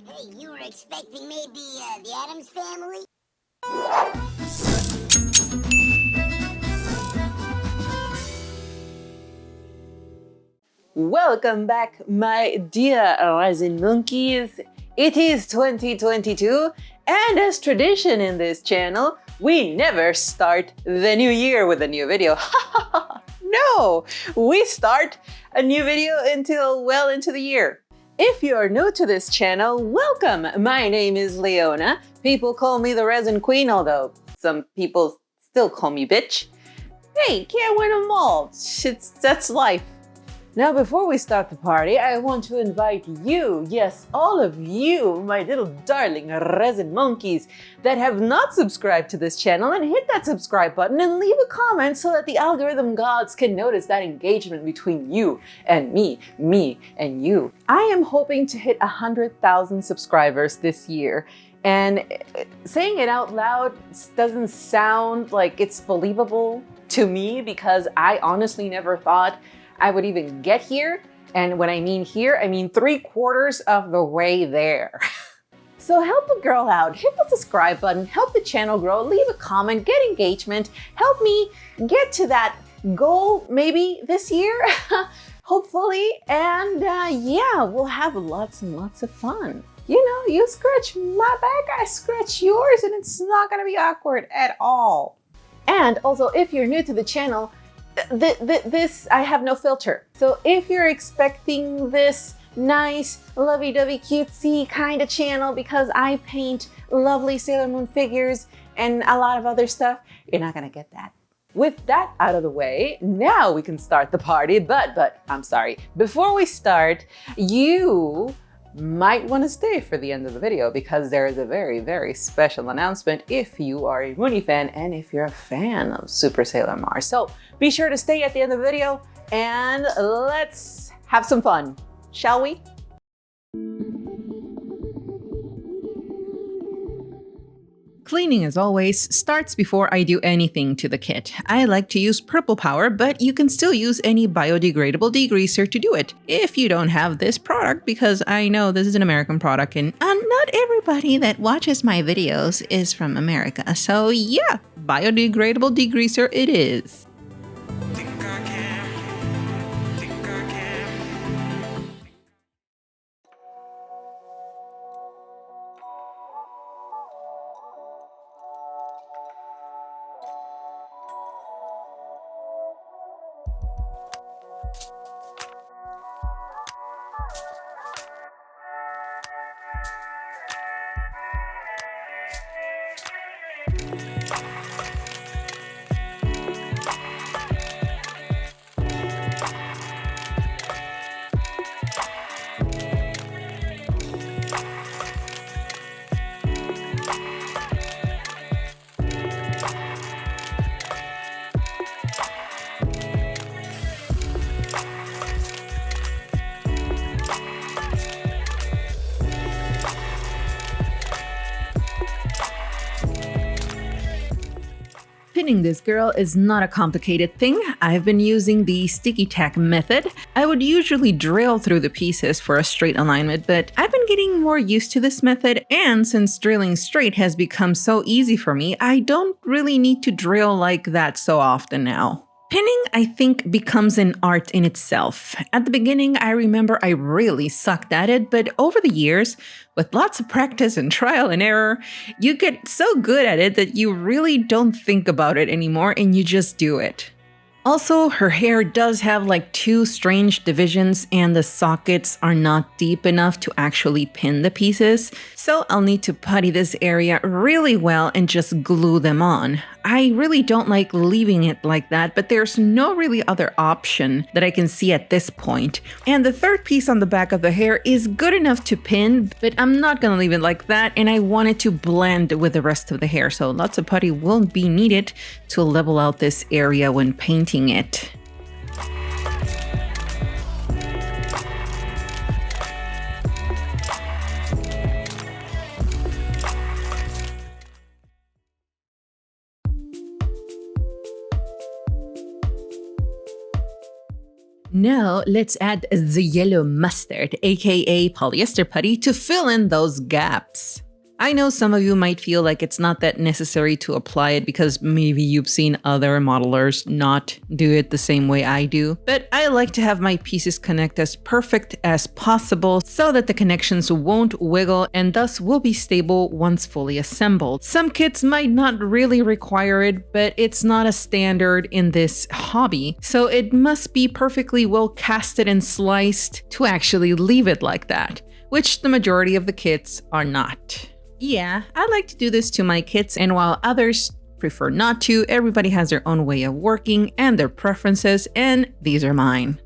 Hey, you were expecting maybe the Addams family? Welcome back, my dear resin monkeys. It is 2022, and as tradition in this channel, we never start the new year with a new video. No, we start a new video until well into the year. If you are new to this channel, welcome! My name is Leona. People call me the Resin Queen, although some people still call me bitch. Hey, can't win them all. That's life. Now, before we start the party, I want to invite you, yes, all of you, my little darling resin monkeys that have not subscribed to this channel, and hit that subscribe button and leave a comment so that the algorithm gods can notice that engagement between you and me and you. I am hoping to hit 100,000 subscribers this year. And saying it out loud doesn't sound like it's believable to me because I honestly never thought I would even get here. And when I mean here, I mean 3/4 of the way there. So help a girl out, hit the subscribe button, help the channel grow, leave a comment, get engagement, help me get to that goal maybe this year, hopefully. And yeah, we'll have lots and lots of fun. You know, you scratch my back, I scratch yours, and it's not gonna be awkward at all. And also, if you're new to the channel, this, I have no filter. So if you're expecting this nice, lovey-dovey, cutesy kind of channel because I paint lovely Sailor Moon figures and a lot of other stuff, you're not gonna get that. With that out of the way, now we can start the party, but I'm sorry. Before we start, you might want to stay for the end of the video because there is a very, very special announcement if you are a Mooney fan and if you're a fan of Super Sailor Mars. So be sure to stay at the end of the video and let's have some fun, shall we? Cleaning, as always, starts before I do anything to the kit. I like to use purple power, but you can still use any biodegradable degreaser to do it if you don't have this product, because I know this is an American product and not everybody that watches my videos is from America. So yeah, biodegradable degreaser it is. Pinning this girl is not a complicated thing. I've been using the sticky tack method. I would usually drill through the pieces for a straight alignment, but I've been getting more used to this method, and since drilling straight has become so easy for me, I don't really need to drill like that so often now. Pinning, I think, becomes an art in itself. At the beginning, I remember I really sucked at it, but over the years, with lots of practice and trial and error, you get so good at it that you really don't think about it anymore and you just do it. Also, her hair does have like 2 strange divisions and the sockets are not deep enough to actually pin the pieces, so I'll need to putty this area really well and just glue them on. I really don't like leaving it like that, but there's no really other option that I can see at this point. And the third piece on the back of the hair is good enough to pin, but I'm not gonna leave it like that, and I want it to blend with the rest of the hair, so lots of putty will be needed to level out this area when painting it. Now let's add the yellow mustard, aka polyester putty, to fill in those gaps. I know some of you might feel like it's not that necessary to apply it because maybe you've seen other modelers not do it the same way I do, but I like to have my pieces connect as perfect as possible so that the connections won't wiggle and thus will be stable once fully assembled. Some kits might not really require it, but it's not a standard in this hobby, so it must be perfectly well casted and sliced to actually leave it like that, which the majority of the kits are not. Yeah, I like to do this to my kits, and while others prefer not to, everybody has their own way of working and their preferences, and these are mine.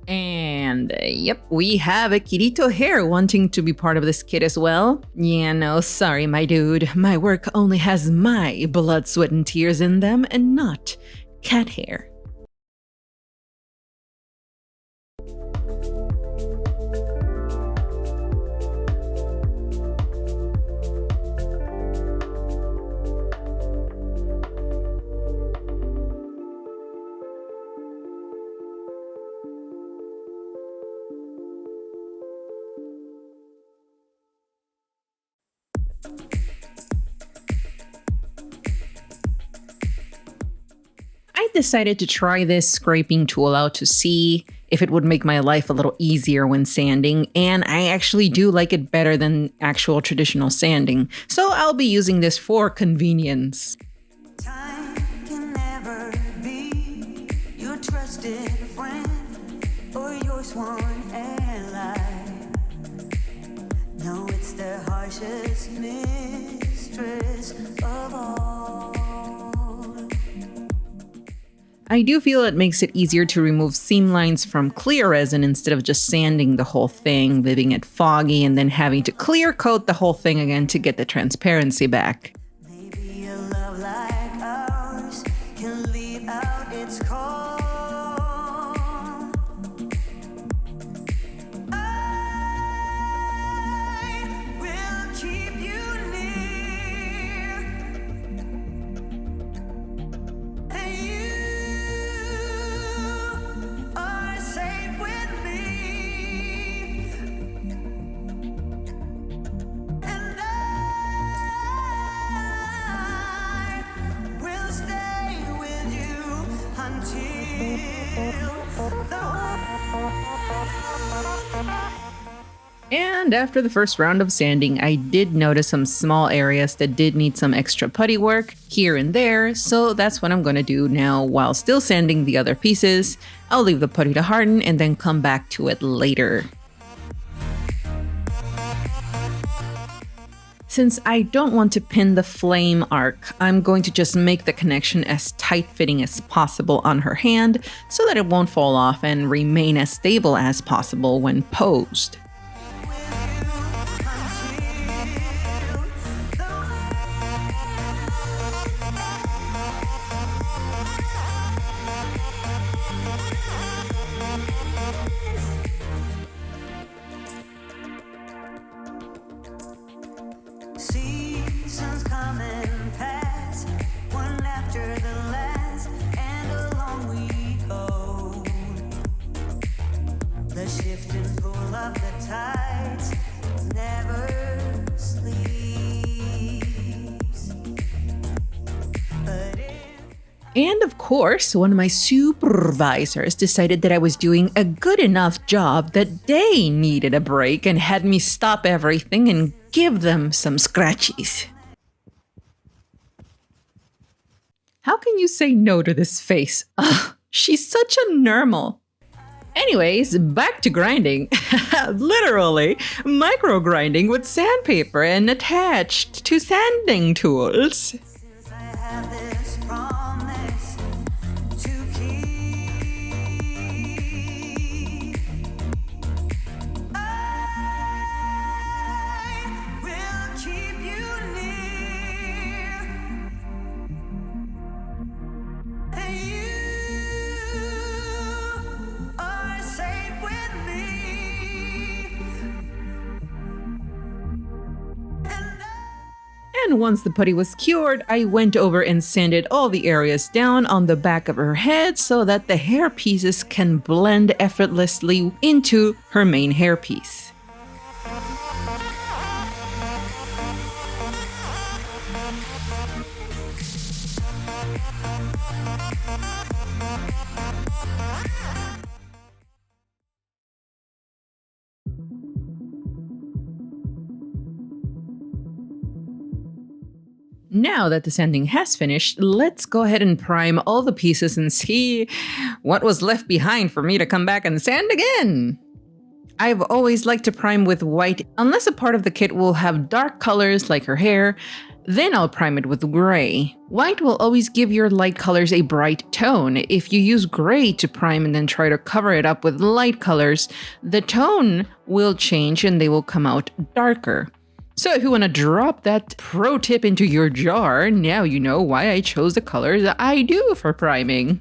And yep, we have a Kirito here wanting to be part of this kit as well. Yeah, no, sorry, my dude. My work only has my blood, sweat, and tears in them and not cat hair. I decided to try this scraping tool out to see if it would make my life a little easier when sanding, and I actually do like it better than actual traditional sanding, so I'll be using this for convenience. Time can never be your trusted friend or your sworn ally. No, it's the harshest mistress of all. I do feel it makes it easier to remove seam lines from clear resin instead of just sanding the whole thing, leaving it foggy, and then having to clear coat the whole thing again to get the transparency back. Maybe a love like ours can leave out its call. I will keep you near, and you are safe with me, and I will stay. And after the first round of sanding, I did notice some small areas that did need some extra putty work here and there, so that's what I'm gonna do now while still sanding the other pieces. I'll leave the putty to harden and then come back to it later. Since I don't want to pin the flame arc, I'm going to just make the connection as tight-fitting as possible on her hand so that it won't fall off and remain as stable as possible when posed. Seasons come and pass, one after the last, and along we go. The shift and pull of the tides never sleeps. And of course, one of my supervisors decided that I was doing a good enough job that they needed a break and had me stop everything and give them some scratchies. How can you say no to this face? Ugh, she's such a normal. Anyways, back to grinding. Literally, micro grinding with sandpaper and attached to sanding tools. I have this promise to keep. I will keep you near, and you are safe with me. And once the putty was cured, I went over and sanded all the areas down on the back of her head so that the hair pieces can blend effortlessly into her main hairpiece. Now that the sanding has finished, let's go ahead and prime all the pieces and see what was left behind for me to come back and sand again. I've always liked to prime with white, unless a part of the kit will have dark colors like her hair, then I'll prime it with gray. White will always give your light colors a bright tone. If you use gray to prime and then try to cover it up with light colors, the tone will change and they will come out darker. So if you want to drop that pro tip into your jar, now you know why I chose the colors I do for priming.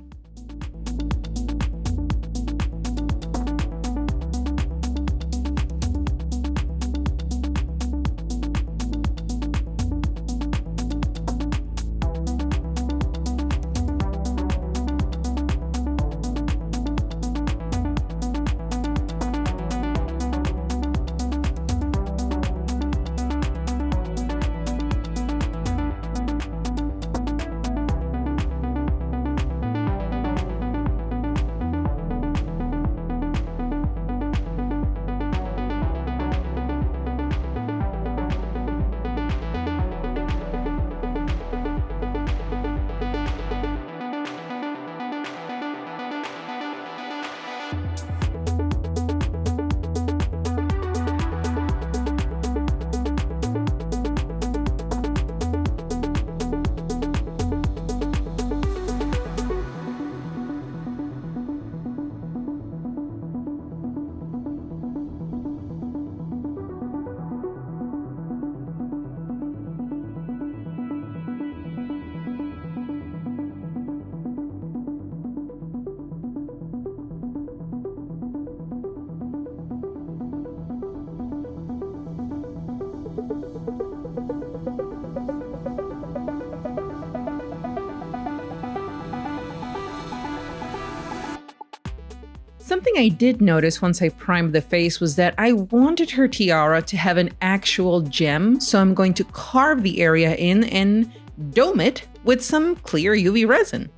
Something I did notice once I primed the face was that I wanted her tiara to have an actual gem, so I'm going to carve the area in and dome it with some clear UV resin.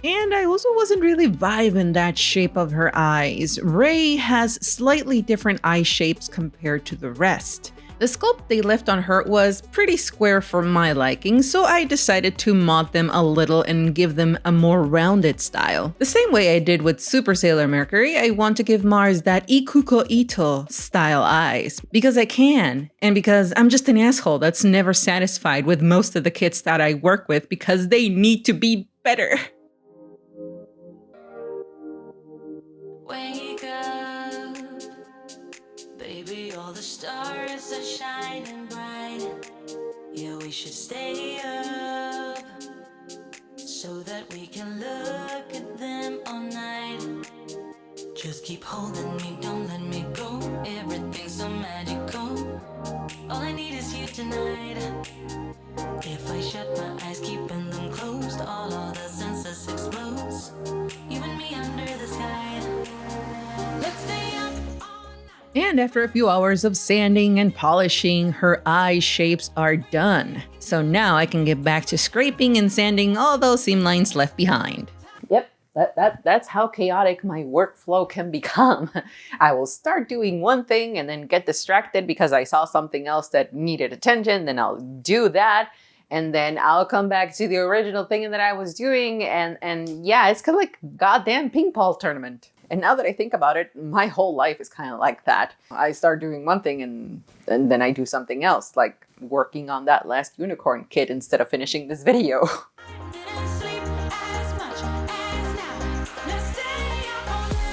And I also wasn't really vibing that shape of her eyes. Ray has slightly different eye shapes compared to the rest. The sculpt they left on her was pretty square for my liking, so I decided to mod them a little and give them a more rounded style. The same way I did with Super Sailor Mercury, I want to give Mars that Ikuko Ito style eyes. Because I can, and because I'm just an asshole that's never satisfied with most of the kits that I work with because they need to be better. Wake up, baby, all the stars are shining bright. Yeah, we should stay up so that we can look at them all night. Just keep holding me, don't let me go. Everything's so magical. All I need is you tonight. If I shut my eyes, keeping them closed, all the senses explodes. You and me under the sky. Let's stay up all night. And after a few hours of sanding and polishing, her eye shapes are done. So now I can get back to scraping and sanding all those seam lines left behind. Yep, that's how chaotic my workflow can become. I will start doing one thing and then get distracted because I saw something else that needed attention, then I'll do that. And then I'll come back to the original thing that I was doing. And yeah, it's kind of like goddamn ping pong tournament. And now that I think about it, my whole life is kind of like that. I start doing one thing and then I do something else, like working on that last unicorn kit instead of finishing this video. Didn't sleep as much as now. Let's stay up all night.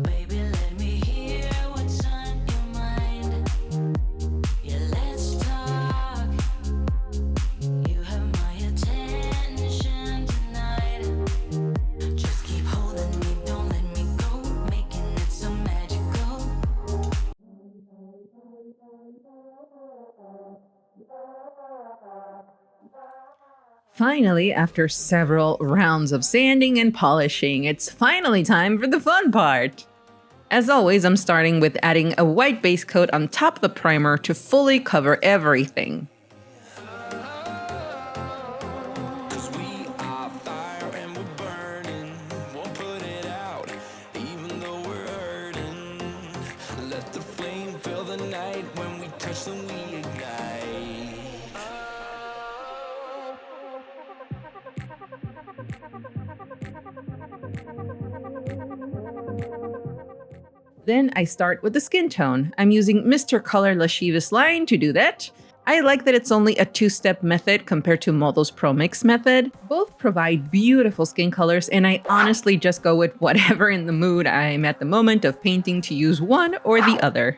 Baby, let me hear what's on your mind. Yeah, let's talk. You have my attention tonight. Just keep holding me, don't let me go, making it so magical. Finally, after several rounds of sanding and polishing, it's finally time for the fun part. As always, I'm starting with adding a white base coat on top of the primer to fully cover everything. Cause we are fire and we're burning. Won't put it out, even though we're hurting. Let the flame fill the night. When we touch them, we ignite. Then I start with the skin tone. I'm using Mr. Color Lascivous line to do that. I like that it's only a two-step method compared to Model's Pro Mix method. Both provide beautiful skin colors, and I honestly just go with whatever in the mood I'm at the moment of painting to use one or the other.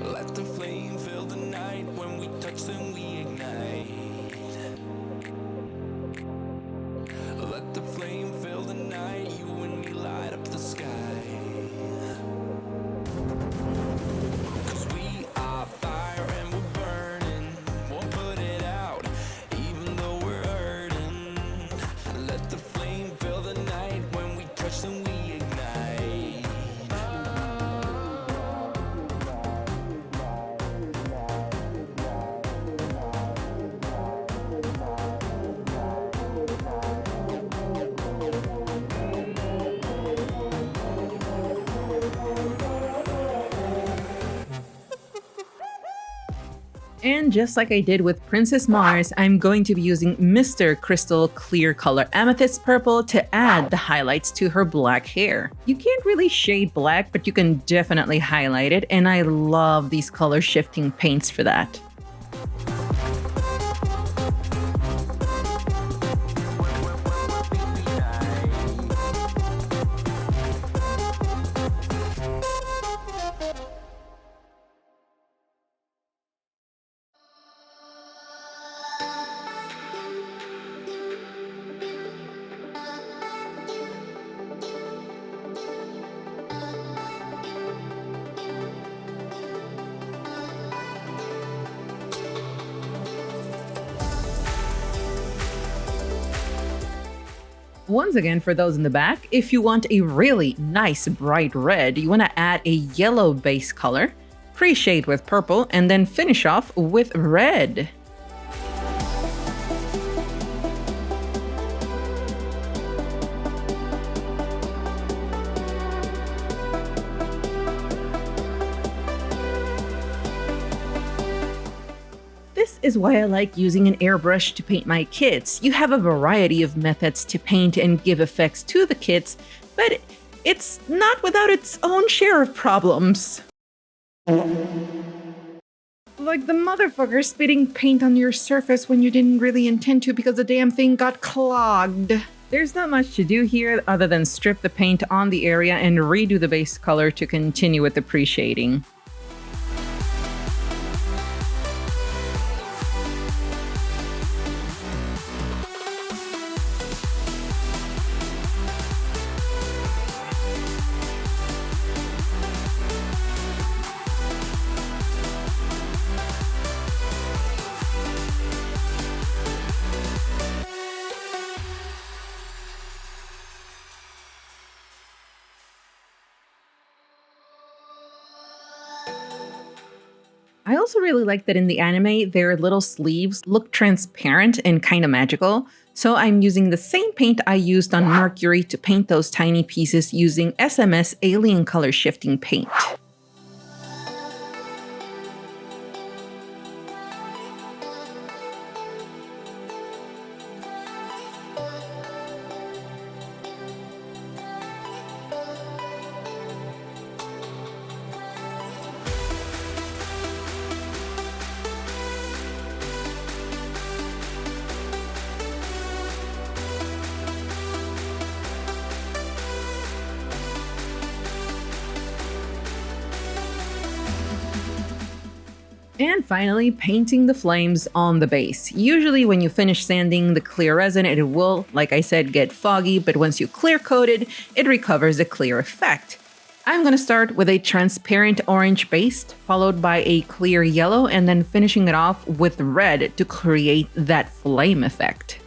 Let the flame fill the night. When we touch them, we ignite. Let the flame fill the night. You and me light up the sky. Cause we are fire and we're burning. Won't put it out, even though we're hurting. Let the flame fill the night. When we touch them, we ignite. And just like I did with Princess Mars, I'm going to be using Mr. Crystal Clear Color Amethyst Purple to add the highlights to her black hair. You can't really shade black, but you can definitely highlight it, and I love these color shifting paints for that. Once again, for those in the back, if you want a really nice bright red, you want to add a yellow base color, pre-shade with purple, and then finish off with red. This is why I like using an airbrush to paint my kits. You have a variety of methods to paint and give effects to the kits, but it's not without its own share of problems. Like the motherfucker spitting paint on your surface when you didn't really intend to because the damn thing got clogged. There's not much to do here other than strip the paint on the area and redo the base color to continue with the pre-shading. I also really like that in the anime, their little sleeves look transparent and kind of magical. So I'm using the same paint I used on Mercury to paint those tiny pieces using SMS Alien Color Shifting Paint. And finally, painting the flames on the base. Usually when you finish sanding the clear resin, it will, like I said, get foggy, but once you clear coat it, it recovers the clear effect. I'm going to start with a transparent orange base, followed by a clear yellow, and then finishing it off with red to create that flame effect.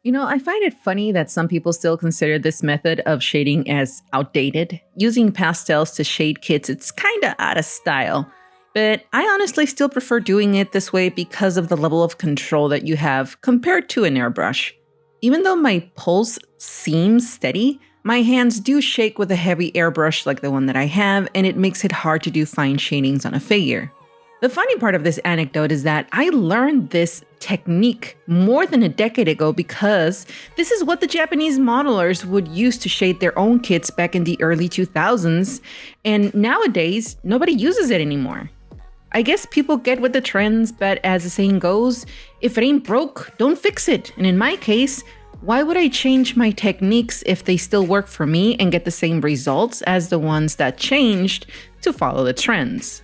You know, I find it funny that some people still consider this method of shading as outdated. Using pastels to shade kits, it's kinda out of style. But I honestly still prefer doing it this way because of the level of control that you have compared to an airbrush. Even though my pulse seems steady, my hands do shake with a heavy airbrush like the one that I have, and it makes it hard to do fine shadings on a figure. The funny part of this anecdote is that I learned this technique more than a decade ago because this is what the Japanese modelers would use to shade their own kids back in the early 2000s, and nowadays nobody uses it anymore. I guess people get with the trends, but as the saying goes, if it ain't broke, don't fix it. And in my case, why would I change my techniques if they still work for me and get the same results as the ones that changed to follow the trends?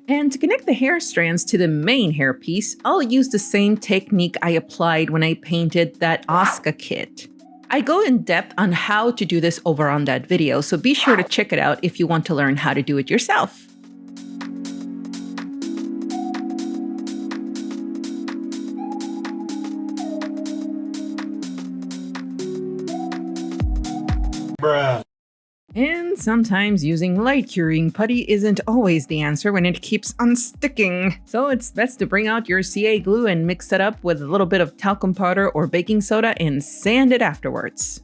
And to connect the hair strands to the main hairpiece, I'll use the same technique I applied when I painted that Asuka kit. I go in depth on how to do this over on that video, so be sure to check it out if you want to learn how to do it yourself. And sometimes using light curing putty isn't always the answer when it keeps unsticking. So it's best to bring out your CA glue and mix it up with a little bit of talcum powder or baking soda and sand it afterwards.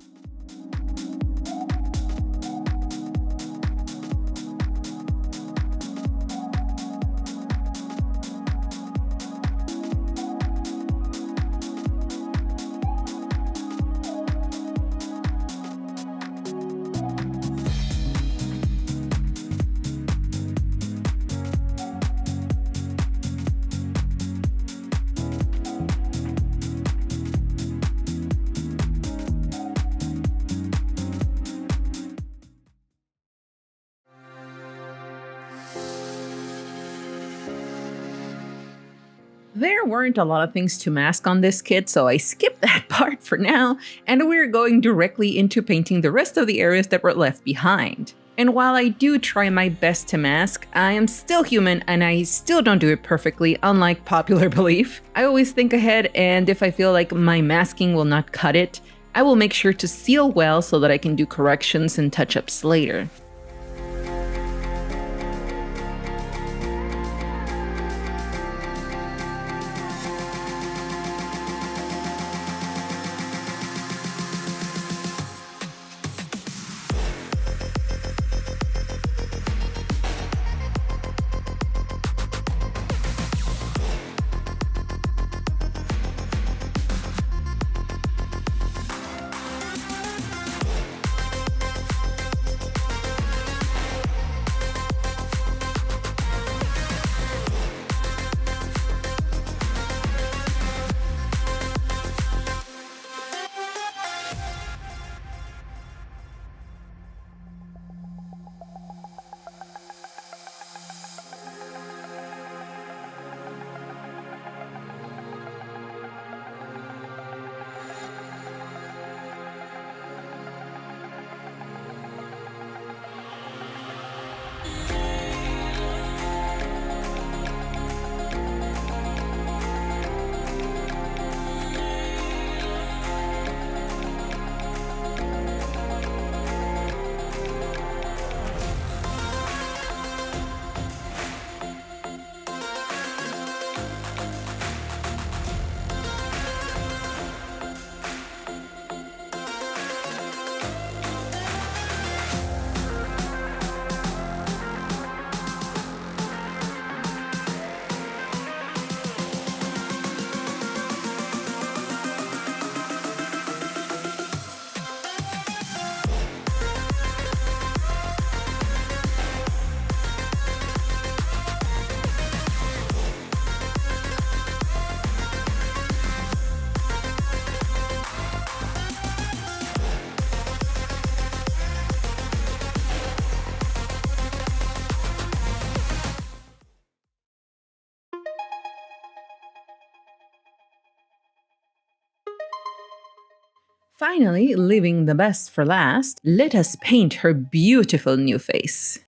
There weren't a lot of things to mask on this kit, so I skipped that part for now, and we're going directly into painting the rest of the areas that were left behind. And while I do try my best to mask, I am still human and I still don't do it perfectly, unlike popular belief. I always think ahead, and if I feel like my masking will not cut it, I will make sure to seal well so that I can do corrections and touch-ups later. Finally, leaving the best for last, let us paint her beautiful new face.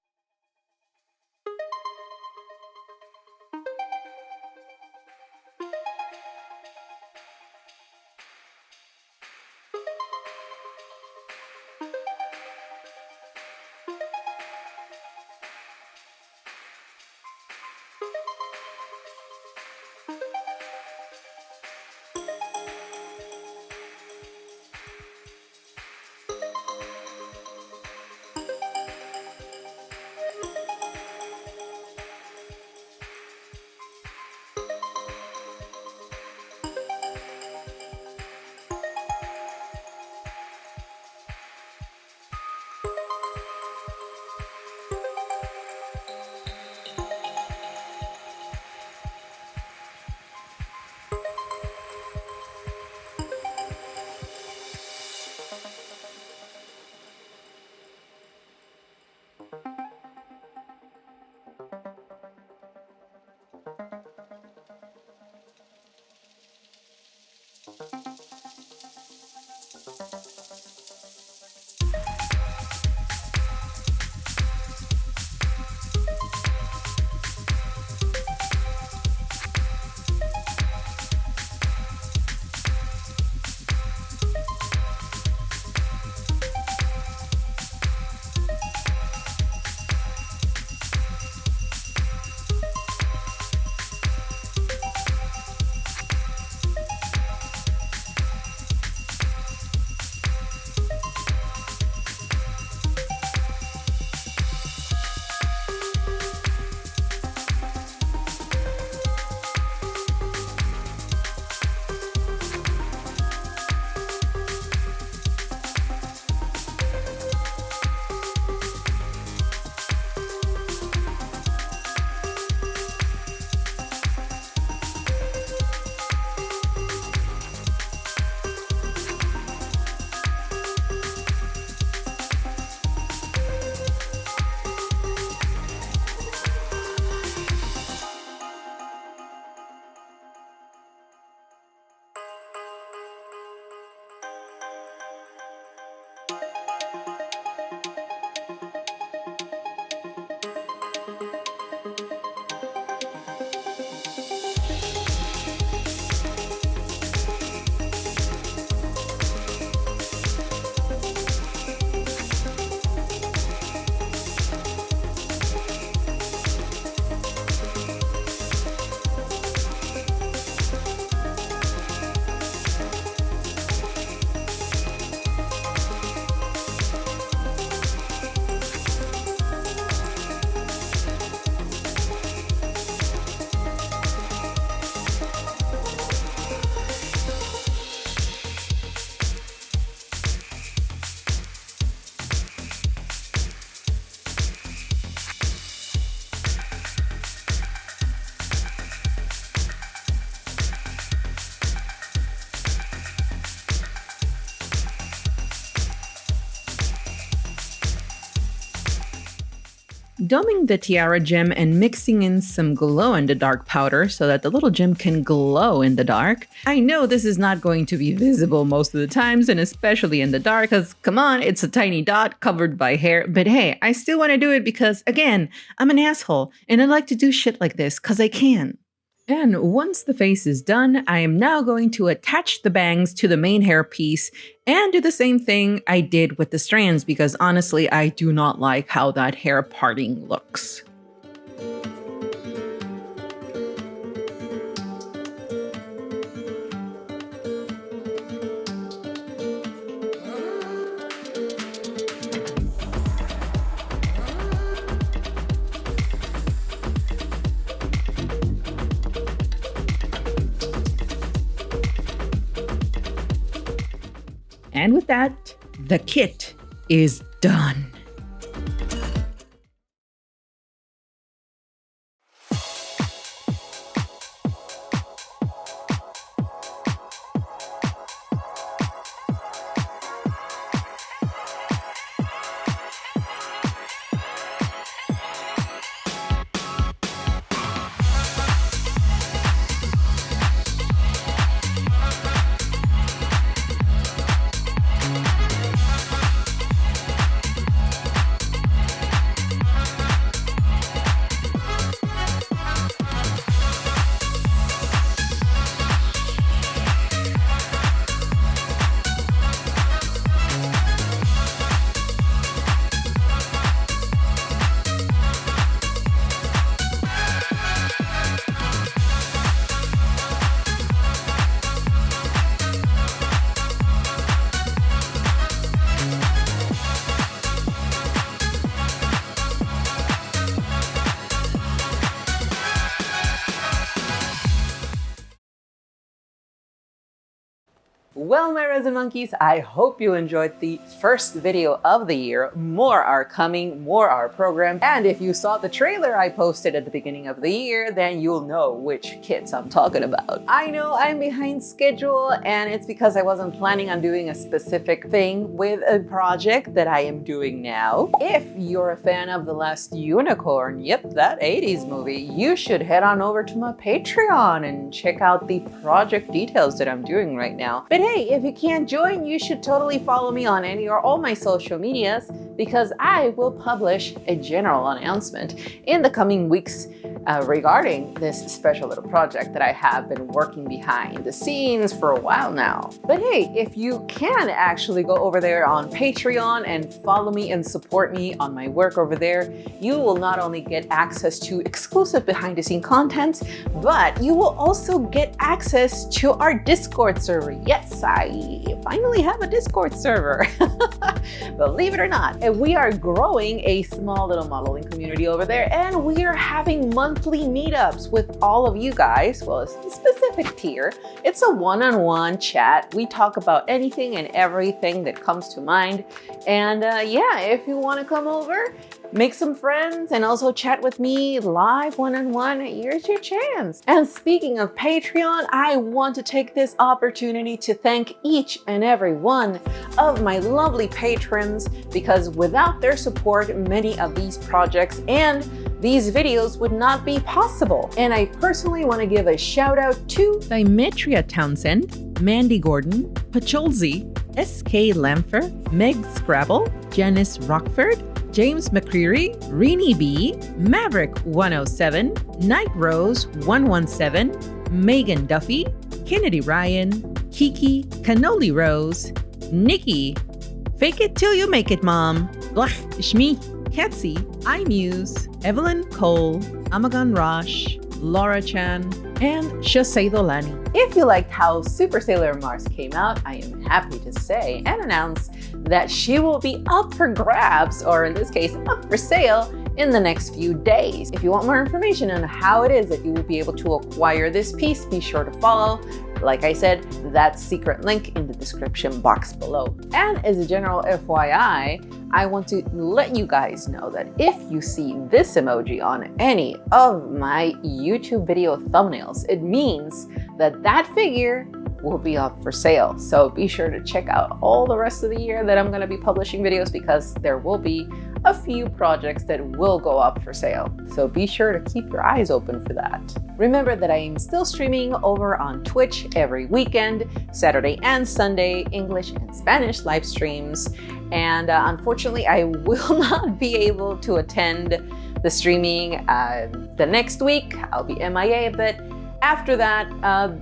Dumbing the tiara gem and mixing in some glow-in-the-dark powder so that the little gem can glow in the dark. I know this is not going to be visible most of the times, and especially in the dark, because come on, it's a tiny dot covered by hair, but hey, I still want to do it because, again, I'm an asshole, and I like to do shit like this because I can. And once the face is done, I am now going to attach the bangs to the main hair piece and do the same thing I did with the strands because honestly, I do not like how that hair parting looks. And with that, the kit is done. Well, my resin monkeys, I hope you enjoyed the first video of the year. More are coming, more are programmed. And if you saw the trailer I posted at the beginning of the year, then you'll know which kids I'm talking about. I know I'm behind schedule, and it's because I wasn't planning on doing a specific thing with a project that I am doing now. If you're a fan of The Last Unicorn, yep, that 80s movie, you should head on over to my Patreon and check out the project details that I'm doing right now. But hey, if you can't join, you should totally follow me on any or all my social medias, because I will publish a general announcement in the coming weeks regarding this special little project that I have been working behind the scenes for a while now. But hey, if you can actually go over there on Patreon and follow me and support me on my work over there, you will not only get access to exclusive behind the scene content, but you will also get access to our Discord server. Yes, I finally have a Discord server. Believe it or not, we are growing a small little modeling community over there, and we are having monthly meetups with all of you guys. Well, it's a specific tier. It's a one-on-one chat. We talk about anything and everything that comes to mind. And yeah, if you want to come over, make some friends, and also chat with me live one-on-one, here's your chance. And speaking of Patreon, I want to take this opportunity to thank each and every one of my lovely patrons, because without their support, many of these projects and these videos would not be possible. And I personally want to give a shout out to Dimetria Townsend, Mandy Gordon, Pacholzi, S.K. Lamfer, Meg Scrabble, Janice Rockford, James McCreary, Rini B, Maverick 107, Night Rose 117, Megan Duffy, Kennedy Ryan, Kiki, Cannoli Rose, Nikki, Fake It Till You Make It Mom, Blach, Shmi, Katsy, iMuse, Evelyn Cole, Amagan Rosh, Laura Chan, and Shoseido Lani. If you liked how Super Sailor Mars came out, I am happy to say and announce that she will be up for grabs, or in this case, up for sale in the next few days. If you want more information on how it is that you will be able to acquire this piece, be sure to follow, like I said, that secret link in the description box below. And as a general FYI, I want to let you guys know that if you see this emoji on any of my YouTube video thumbnails, it means that that figure will be up for sale. So be sure to check out all the rest of the year that I'm going to be publishing videos, because there will be a few projects that will go up for sale. So be sure to keep your eyes open for that. Remember that I am still streaming over on Twitch every weekend, Saturday and Sunday, English and Spanish live streams. And unfortunately, I will not be able to attend the streaming the next week. I'll be MIA a bit. After that,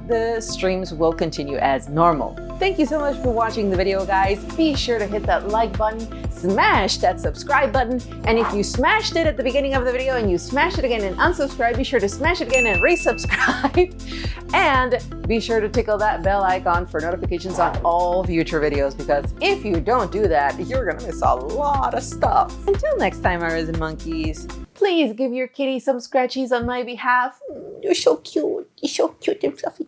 the streams will continue as normal. Thank you so much for watching the video, guys. Be sure to hit that like button, smash that subscribe button, and if you smashed it at the beginning of the video and you smash it again and unsubscribe, be sure to smash it again and resubscribe. And be sure to tickle that bell icon for notifications on all future videos, because if you don't do that, you're gonna miss a lot of stuff. Until next time, my resin monkeys, please give your kitty some scratchies on my behalf. You're so cute. You're so cute and fluffy.